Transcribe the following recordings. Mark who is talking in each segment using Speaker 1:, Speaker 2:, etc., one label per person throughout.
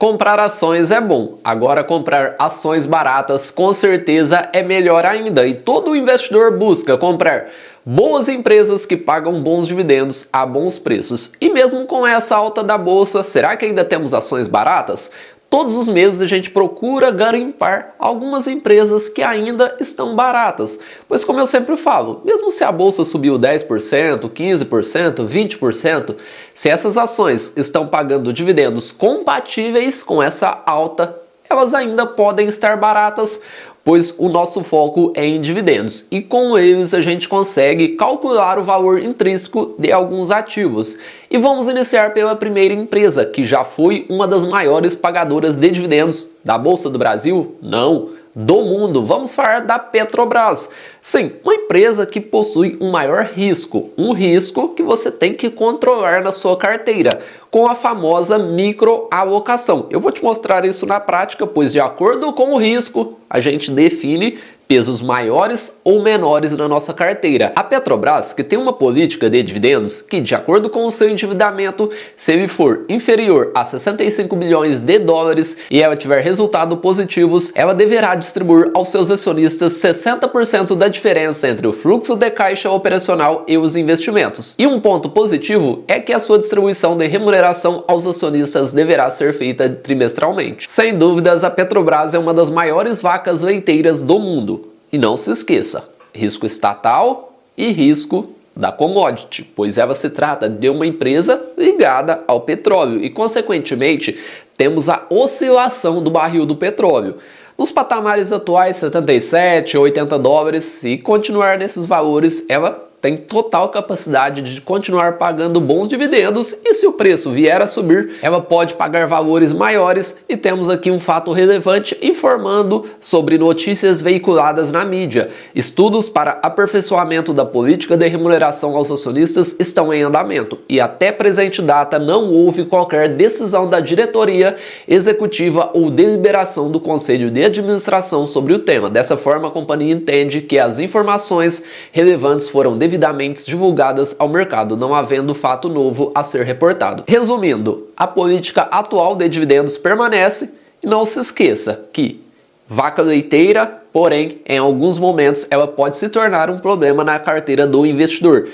Speaker 1: Comprar ações é bom, agora comprar ações baratas com certeza é melhor ainda e todo investidor busca comprar boas empresas que pagam bons dividendos a bons preços. E mesmo com essa alta da bolsa, será que ainda temos ações baratas? Todos os meses a gente procura garimpar algumas empresas que ainda estão baratas, pois como eu sempre falo, mesmo se a bolsa subiu 10%, 15%, 20%, se essas ações estão pagando dividendos compatíveis com essa alta, elas ainda podem estar baratas, pois o nosso foco é em dividendos e com eles a gente consegue calcular o valor intrínseco de alguns ativos. E vamos iniciar pela primeira empresa, que já foi uma das maiores pagadoras de dividendos da Bolsa do Brasil? Não, do mundo. Vamos falar da Petrobras. Sim, uma empresa que possui um maior risco, um risco que você tem que controlar na sua carteira, com a famosa microalocação. Eu vou te mostrar isso na prática, pois de acordo com o risco, a gente define pesos maiores ou menores na nossa carteira. A Petrobras, que tem uma política de dividendos que, de acordo com o seu endividamento, se ele for inferior a 65 bilhões de dólares e ela tiver resultados positivos, ela deverá distribuir aos seus acionistas 60% da diferença entre o fluxo de caixa operacional e os investimentos. E um ponto positivo é que a sua distribuição de remuneração aos acionistas deverá ser feita trimestralmente. Sem dúvidas, a Petrobras é uma das maiores vacas leiteiras do mundo. E não se esqueça, risco estatal e risco da commodity, pois ela se trata de uma empresa ligada ao petróleo e, consequentemente, temos a oscilação do barril do petróleo. Nos patamares atuais, 77, 80 dólares, se continuar nesses valores, ela tem total capacidade de continuar pagando bons dividendos e se o preço vier a subir, ela pode pagar valores maiores e temos aqui um fato relevante informando sobre notícias veiculadas na mídia. Estudos para aperfeiçoamento da política de remuneração aos acionistas estão em andamento e até presente data não houve qualquer decisão da diretoria executiva ou deliberação do conselho de administração sobre o tema. Dessa forma, a companhia entende que as informações relevantes foram devidamente divulgadas ao mercado, não havendo fato novo a ser reportado. Resumindo, a política atual de dividendos permanece e não se esqueça que vaca leiteira, porém, em alguns momentos ela pode se tornar um problema na carteira do investidor,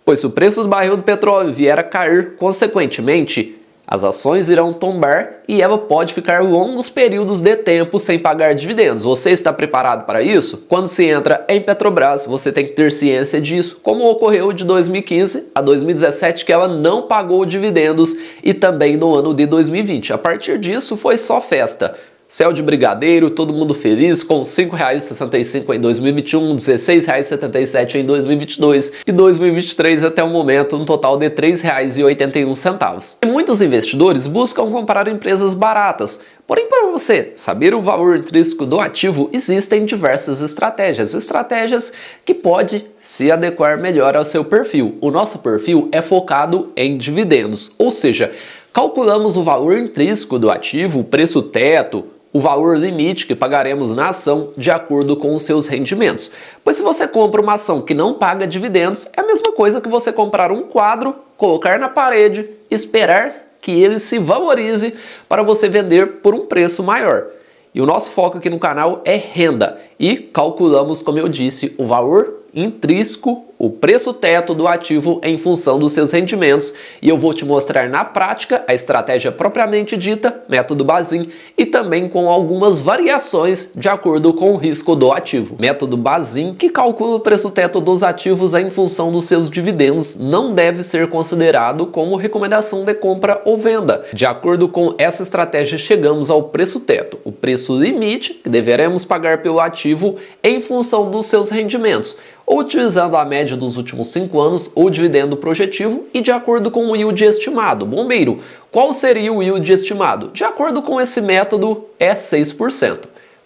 Speaker 1: pois se o preço do barril do petróleo vier a cair, consequentemente, as ações irão tombar e ela pode ficar longos períodos de tempo sem pagar dividendos. Você está preparado para isso? Quando se entra em Petrobras, você tem que ter ciência disso, como ocorreu de 2015 a 2017, que ela não pagou dividendos, e também no ano de 2020. A partir disso, foi só festa. Céu de brigadeiro, todo mundo feliz, com R$ 5,65 em 2021, R$ 16,77 em 2022 e 2023 até o momento um total de R$ 3,81. E muitos investidores buscam comprar empresas baratas, porém para você saber o valor intrínseco do ativo existem diversas estratégias que pode se adequar melhor ao seu perfil. O nosso perfil é focado em dividendos, ou seja, calculamos o valor intrínseco do ativo, o preço teto, o valor limite que pagaremos na ação de acordo com os seus rendimentos. Pois se você compra uma ação que não paga dividendos, é a mesma coisa que você comprar um quadro, colocar na parede, esperar que ele se valorize para você vender por um preço maior. E o nosso foco aqui no canal é renda e calculamos, como eu disse, o valor intrínseco, o preço teto do ativo em função dos seus rendimentos, e eu vou te mostrar na prática a estratégia propriamente dita, método Bazin, e também com algumas variações de acordo com o risco do ativo. Método Bazin, que calcula o preço teto dos ativos em função dos seus dividendos, não deve ser considerado como recomendação de compra ou venda. De acordo com essa estratégia, chegamos ao preço teto, o preço limite que deveremos pagar pelo ativo em função dos seus rendimentos, ou utilizando a média dos últimos 5 anos ou dividendo projetivo e de acordo com o yield estimado. Bombeiro, qual seria o yield estimado? De acordo com esse método, é 6%.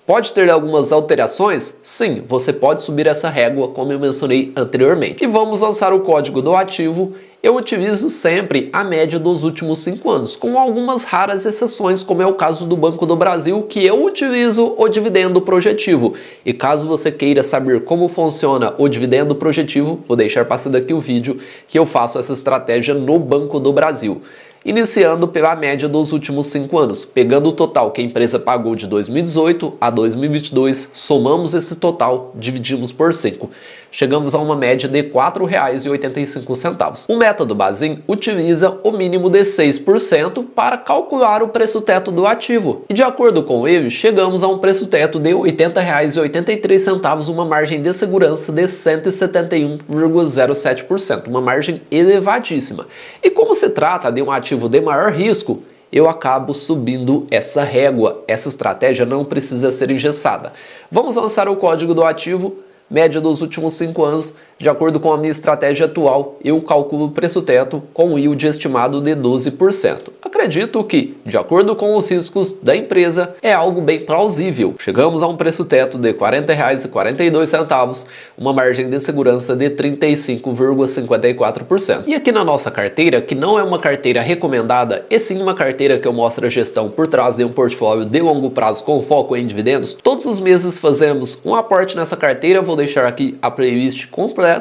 Speaker 1: Pode ter algumas alterações? Sim, você pode subir essa régua, como eu mencionei anteriormente. E vamos lançar o código do ativo. Eu utilizo sempre a média dos últimos 5 anos, com algumas raras exceções, como é o caso do Banco do Brasil, que eu utilizo o dividendo projetivo. E caso você queira saber como funciona o dividendo projetivo, vou deixar passando aqui o vídeo que eu faço essa estratégia no Banco do Brasil. iniciando pela média dos últimos 5 anos. Pegando o total que a empresa pagou de 2018 a 2022, somamos esse total, dividimos por 5. Chegamos a uma média de R$ 4,85. O método Bazin utiliza o mínimo de 6% para calcular o preço-teto do ativo. E de acordo com ele, chegamos a um preço-teto de R$ 80,83, uma margem de segurança de 171,07%, uma margem elevadíssima. E como se trata de um ativo de maior risco, eu acabo subindo essa régua. Essa estratégia não precisa ser engessada. Vamos lançar o código do ativo, média dos últimos 5 anos. De acordo com a minha estratégia atual, eu calculo o preço-teto com yield estimado de 12%. Acredito que, de acordo com os riscos da empresa, é algo bem plausível. Chegamos a um preço-teto de R$ 40,42, uma margem de segurança de 35,54%. E aqui na nossa carteira, que não é uma carteira recomendada, e sim uma carteira que eu mostro a gestão por trás de um portfólio de longo prazo com foco em dividendos, todos os meses fazemos um aporte nessa carteira. Vou deixar aqui a playlist completa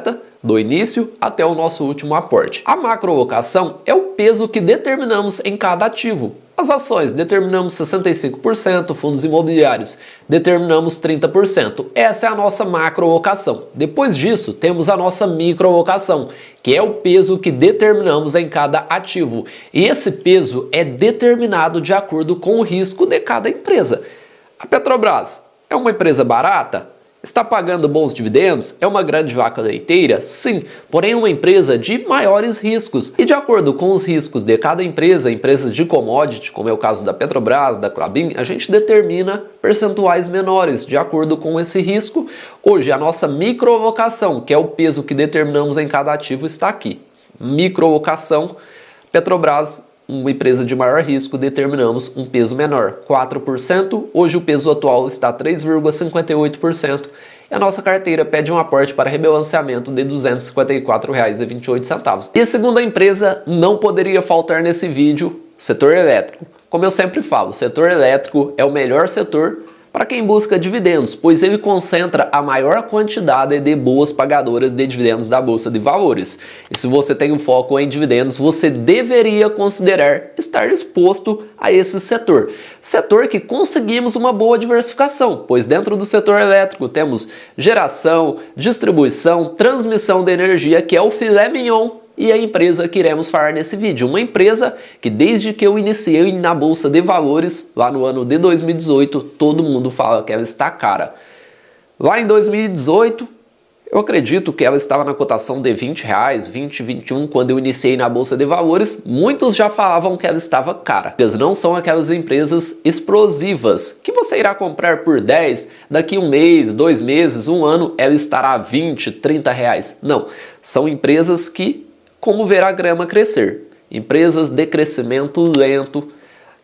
Speaker 1: do início até o nosso último aporte. A macroalocação é o peso que determinamos em cada ativo. As ações determinamos 65%, fundos imobiliários determinamos 30%. Essa é a nossa macroalocação. Depois disso, temos a nossa microalocação, que é o peso que determinamos em cada ativo. E esse peso é determinado de acordo com o risco de cada empresa. A Petrobras é uma empresa barata? Está pagando bons dividendos? É uma grande vaca leiteira? Sim, porém é uma empresa de maiores riscos. E de acordo com os riscos de cada empresa, empresas de commodity, como é o caso da Petrobras, da Klabin, a gente determina percentuais menores de acordo com esse risco. Hoje, a nossa microalocação, que é o peso que determinamos em cada ativo, está aqui. Microalocação, Petrobras, uma empresa de maior risco, determinamos um peso menor, 4%. Hoje o peso atual está 3,58%. E a nossa carteira pede um aporte para rebalanceamento de R$ 254,28. E a segunda empresa não poderia faltar nesse vídeo, setor elétrico. Como eu sempre falo, o setor elétrico é o melhor setor para quem busca dividendos, pois ele concentra a maior quantidade de boas pagadoras de dividendos da Bolsa de Valores. E se você tem um foco em dividendos, você deveria considerar estar exposto a esse setor. Setor que conseguimos uma boa diversificação, pois dentro do setor elétrico temos geração, distribuição, transmissão de energia, que é o filé mignon, e a empresa que iremos falar nesse vídeo. Uma empresa que desde que eu iniciei na Bolsa de Valores, lá no ano de 2018, todo mundo fala que ela está cara. Lá em 2018, eu acredito que ela estava na cotação de R$20, 20, 21, quando eu iniciei na Bolsa de Valores, muitos já falavam que ela estava cara. Elas não são aquelas empresas explosivas, que você irá comprar por 10, daqui um mês, 2 meses, um ano, ela estará a 20, 30 reais. Não, são empresas que como ver a grama crescer. Empresas de crescimento lento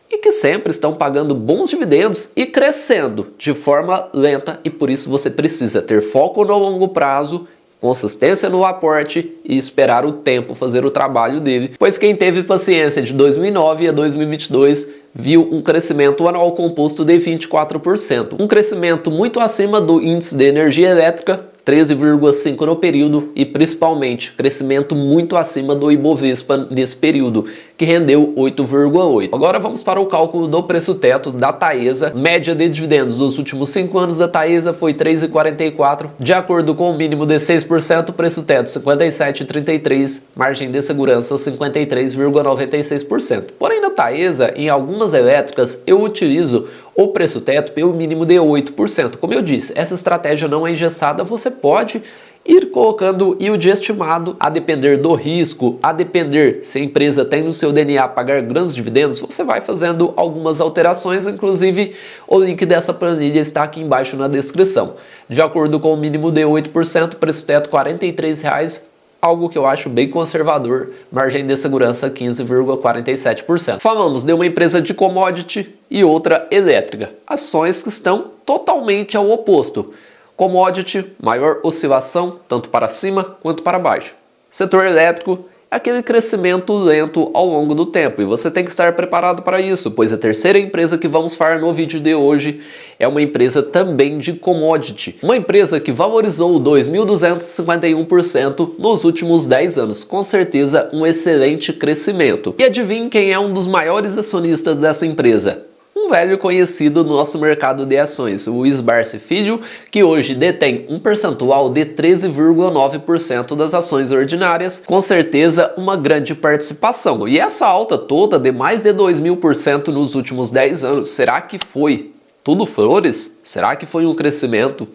Speaker 1: e que sempre estão pagando bons dividendos e crescendo de forma lenta, e por isso você precisa ter foco no longo prazo, consistência no aporte e esperar o tempo fazer o trabalho dele, pois quem teve paciência de 2009 a 2022 viu um crescimento anual composto de 24%, um crescimento muito acima do índice de energia elétrica, 13,5% no período, e principalmente crescimento muito acima do Ibovespa nesse período, que rendeu 8,8%. Agora vamos para o cálculo do preço-teto da Taesa. Média de dividendos dos últimos 5 anos da Taesa foi 3,44%. De acordo com o mínimo de 6%, preço-teto 57,33%, margem de segurança 53,96%. Porém, na Taesa, em algumas elétricas, eu utilizo o preço-teto pelo mínimo de 8%. Como eu disse, essa estratégia não é engessada, você pode ir colocando yield estimado a depender do risco, a depender se a empresa tem no seu DNA pagar grandes dividendos, você vai fazendo algumas alterações, inclusive o link dessa planilha está aqui embaixo na descrição. De acordo com o mínimo de 8%, preço-teto R$ 43,00, algo que eu acho bem conservador, margem de segurança 15,47%. Falamos de uma empresa de commodity e outra elétrica, ações que estão totalmente ao oposto. Commodity, maior oscilação, tanto para cima quanto para baixo. Setor elétrico, é aquele crescimento lento ao longo do tempo, e você tem que estar preparado para isso, pois a terceira empresa que vamos falar no vídeo de hoje é uma empresa também de commodity, uma empresa que valorizou 2.251% nos últimos 10 anos, com certeza um excelente crescimento. E adivinhe quem é um dos maiores acionistas dessa empresa? Um velho conhecido no nosso mercado de ações, o Luiz Barsi Filho, que hoje detém um percentual de 13,9% das ações ordinárias, com certeza uma grande participação. E essa alta toda de mais de 2.000% nos últimos 10 anos, será que foi tudo flores? Será que foi um crescimento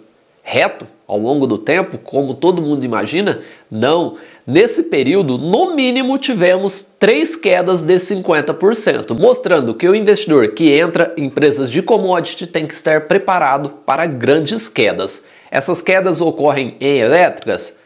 Speaker 1: reto ao longo do tempo, como todo mundo imagina? Não. Nesse período, no mínimo, tivemos 3 quedas de 50%, mostrando que o investidor que entra em empresas de commodity tem que estar preparado para grandes quedas. Essas quedas ocorrem em elétricas?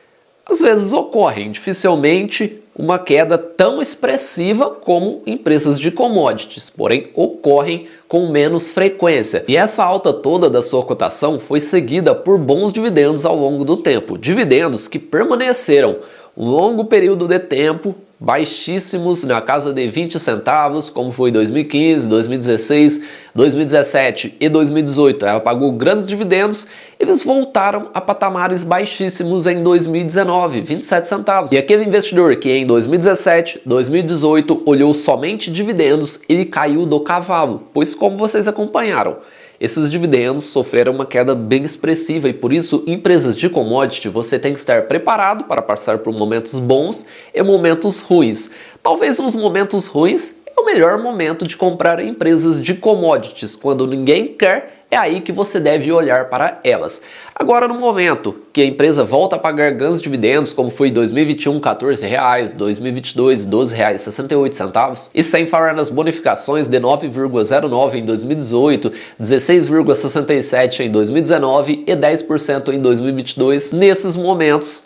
Speaker 1: Às vezes ocorrem, dificilmente uma queda tão expressiva como empresas de commodities, porém ocorrem com menos frequência. E essa alta toda da sua cotação foi seguida por bons dividendos ao longo do tempo, dividendos que permaneceram um longo período de tempo baixíssimos, na casa de 20 centavos, como foi 2015, 2016, 2017 e 2018. Ela pagou grandes dividendos, eles voltaram a patamares baixíssimos em 2019, 27 centavos. E aquele investidor que em 2017, 2018 olhou somente dividendos, ele caiu do cavalo, pois como vocês acompanharam, esses dividendos sofreram uma queda bem expressiva e por isso, empresas de commodity, você tem que estar preparado para passar por momentos bons e momentos ruins. Talvez nos momentos ruins é o melhor momento de comprar empresas de commodities. Quando ninguém quer, é aí que você deve olhar para elas. Agora, no momento que a empresa volta a pagar grandes dividendos, como foi em 2021, R$ 14, 2022, R$ 12,68, e sem falar nas bonificações de 9,09 em 2018, 16,67 em 2019 e 10% em 2022, nesses momentos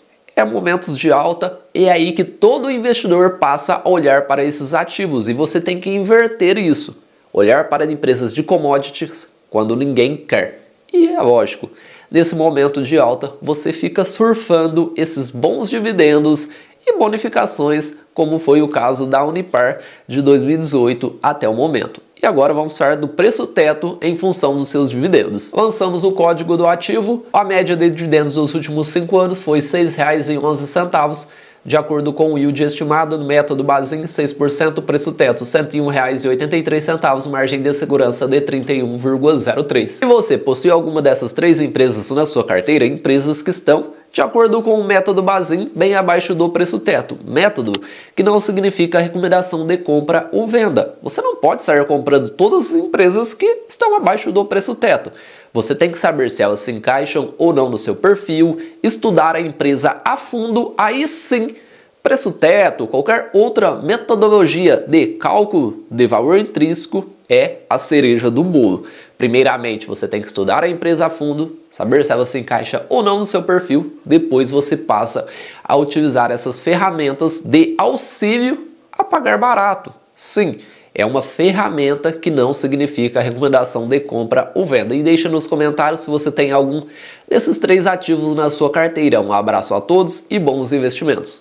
Speaker 1: momentos de alta, é aí que todo investidor passa a olhar para esses ativos e você tem que inverter isso, olhar para empresas de commodities quando ninguém quer. E é lógico, nesse momento de alta você fica surfando esses bons dividendos e bonificações, como foi o caso da Unipar de 2018 até o momento. E agora vamos falar do preço teto em função dos seus dividendos. Lançamos o código do ativo, a média de dividendos dos últimos 5 anos foi R$ 6,11, de acordo com o yield estimado no método Bazin, 6%, preço teto R$ 101,83, margem de segurança de 31,03. Se você possui alguma dessas 3 empresas na sua carteira, empresas que estão de acordo com o método Bazin, bem abaixo do preço teto. Método que não significa recomendação de compra ou venda. Você não pode sair comprando todas as empresas que estão abaixo do preço teto. Você tem que saber se elas se encaixam ou não no seu perfil, estudar a empresa a fundo, aí sim, preço teto, qualquer outra metodologia de cálculo de valor intrínseco é a cereja do bolo. Primeiramente, você tem que estudar a empresa a fundo, saber se ela se encaixa ou não no seu perfil. Depois você passa a utilizar essas ferramentas de auxílio a pagar barato. Sim, é uma ferramenta que não significa recomendação de compra ou venda. E deixa nos comentários se você tem algum desses 3 ativos na sua carteira. Um abraço a todos e bons investimentos.